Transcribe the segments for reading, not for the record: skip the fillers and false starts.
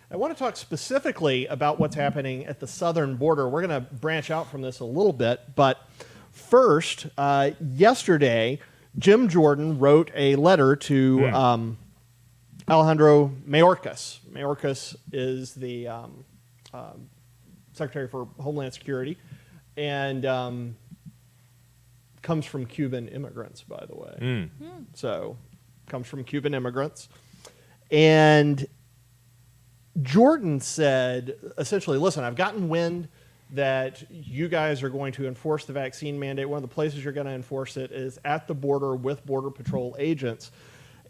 I want to talk specifically about what's happening at the southern border. We're going to branch out from this a little bit, but first, yesterday, Jim Jordan wrote a letter to Alejandro Mayorkas. Mayorkas is the Secretary for Homeland Security, and comes from Cuban immigrants, by the way. So, comes from Cuban immigrants. And Jordan said, essentially, listen, I've gotten wind that you guys are going to enforce the vaccine mandate. One of the places you're going to enforce it is at the border with Border Patrol agents.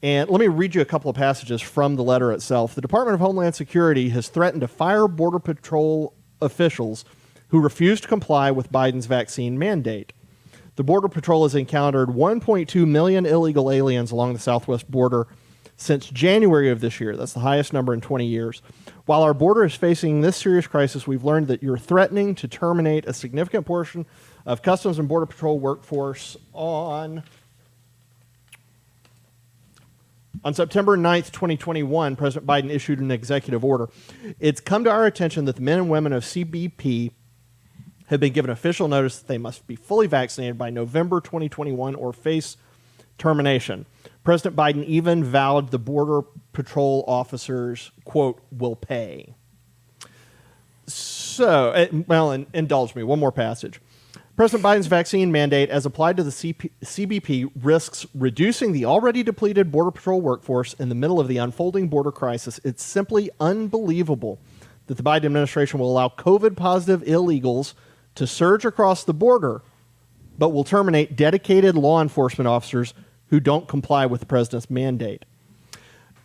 And let me read you a couple of passages from the letter itself. The Department of Homeland Security has threatened to fire Border Patrol officials who refuse to comply with Biden's vaccine mandate. The Border Patrol has encountered 1.2 million illegal aliens along the southwest border since January of this year. That's the highest number in 20 years. While our border is facing this serious crisis, we've learned that you're threatening to terminate a significant portion of Customs and Border Patrol workforce on September 9th, 2021, President Biden issued an executive order. It's come to our attention that the men and women of CBP have been given official notice that they must be fully vaccinated by November 2021 or face termination. President Biden even vowed the Border Patrol officers, quote, will pay. So, indulge me, one more passage. President Biden's vaccine mandate, as applied to the CBP, risks reducing the already depleted Border Patrol workforce in the middle of the unfolding border crisis. It's simply unbelievable that the Biden administration will allow COVID-positive illegals to surge across the border, but will terminate dedicated law enforcement officers who don't comply with the president's mandate.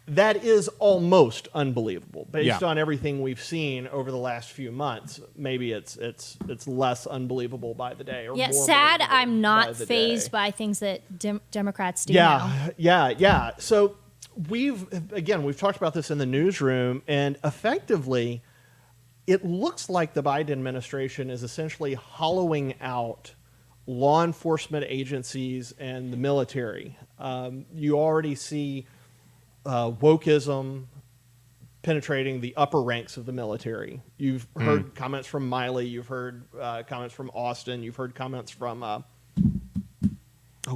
That is almost unbelievable based on everything we've seen over the last few months. Maybe it's less unbelievable by the day. Or more sad I'm not fazed by things that Democrats do now. Yeah. So we've talked about this in the newsroom, and effectively it looks like the Biden administration is essentially hollowing out law enforcement agencies and the military. You already see wokeism penetrating the upper ranks of the military. You've heard comments from Miley. You've heard comments from Austin. You've heard comments from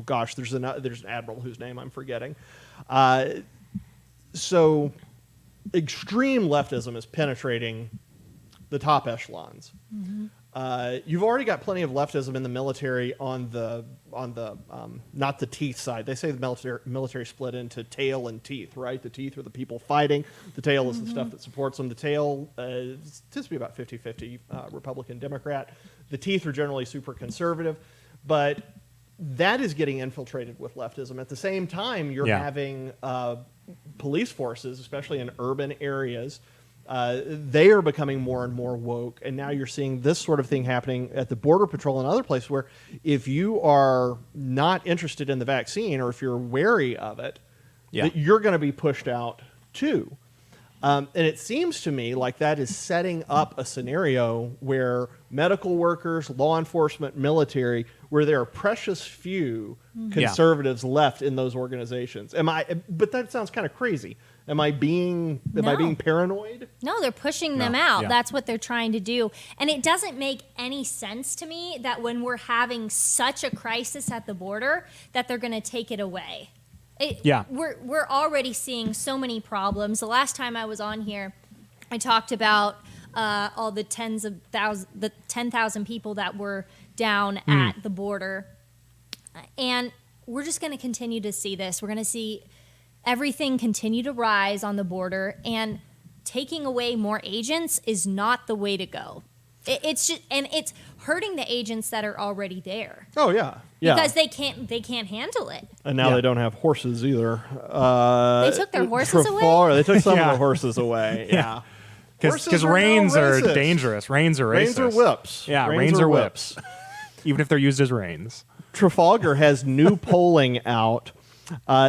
there's an admiral whose name I'm forgetting. So extreme leftism is penetrating the top echelons. You've already got plenty of leftism in the military on the not the teeth side. They say the military split into tail and teeth, right? The teeth are the people fighting. The tail is the stuff that supports them. The tail tends to be about 50-50 Republican, Democrat. The teeth are generally super conservative, but that is getting infiltrated with leftism. At the same time, you're having police forces, especially in urban areas, they are becoming more and more woke, and now you're seeing this sort of thing happening at the Border Patrol and other places where if you are not interested in the vaccine or if you're wary of it, that you're going to be pushed out too. And it seems to me like that is setting up a scenario where medical workers, law enforcement, military, where there are precious few conservatives left in those organizations. But that sounds kind of crazy. Am I being paranoid? No, they're pushing them out. Yeah. That's what they're trying to do. And it doesn't make any sense to me that when we're having such a crisis at the border that they're going to take it away. We're already seeing so many problems. The last time I was on here, I talked about all the 10,000 people that were down at the border. And we're just going to continue to see this. We're going to see everything continue to rise on the border, and taking away more agents is not the way to go. It's hurting the agents that are already there. Oh yeah. Because they can't handle it. And now they don't have horses either. They took their horses away. They took some of the horses away. Yeah. Because reins are dangerous. Reins are racist. Reins are whips. Yeah, reins are whips. Even if they're used as reins. Trafalgar has new polling out.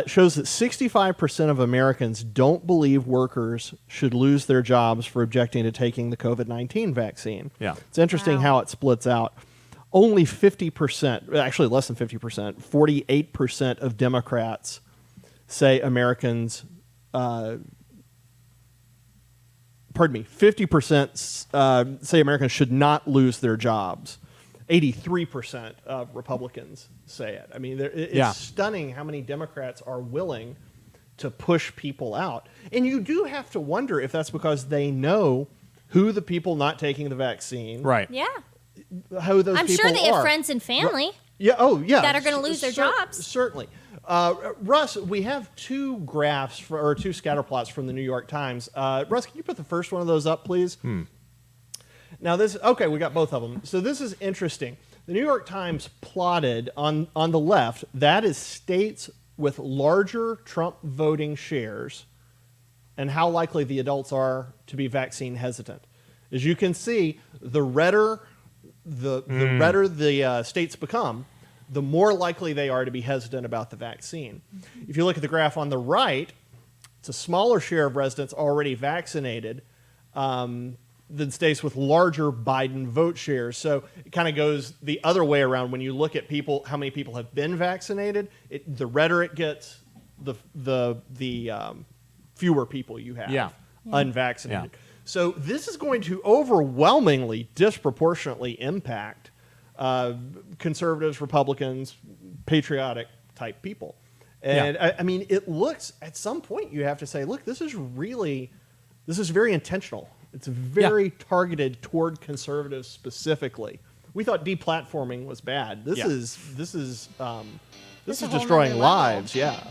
Shows that 65% of Americans don't believe workers should lose their jobs for objecting to taking the COVID-19 vaccine. Yeah. It's interesting how it splits out. Only 50%, actually less than 50%, 48% of Democrats say Americans 50% say Americans should not lose their jobs. 83% of Republicans say it. I mean, it's stunning how many Democrats are willing to push people out. And you do have to wonder if that's because they know who the people not taking the vaccine. Right. Yeah. Who those I'm people sure they have are. friends and family. Yeah. Oh, yeah. That are going to lose their jobs. Certainly. Russ, we have two graphs or two scatter plots from the New York Times. Russ, can you put the first one of those up, please? Now okay, we got both of them. So this is interesting. The New York Times plotted on the left, that is states with larger Trump voting shares and how likely the adults are to be vaccine hesitant. As you can see, the redder the states become, the more likely they are to be hesitant about the vaccine. If you look at the graph on the right, it's a smaller share of residents already vaccinated than states with larger Biden vote shares. So it kind of goes the other way around. When you look at people, how many people have been vaccinated, the redder it gets, the fewer people you have unvaccinated. Yeah. So this is going to overwhelmingly, disproportionately impact conservatives, Republicans, patriotic type people. And I mean, it looks, at some point you have to say, look, this is very intentional. It's very targeted toward conservatives specifically. We thought deplatforming was bad. This is a whole destroying nother level. lives. Yeah.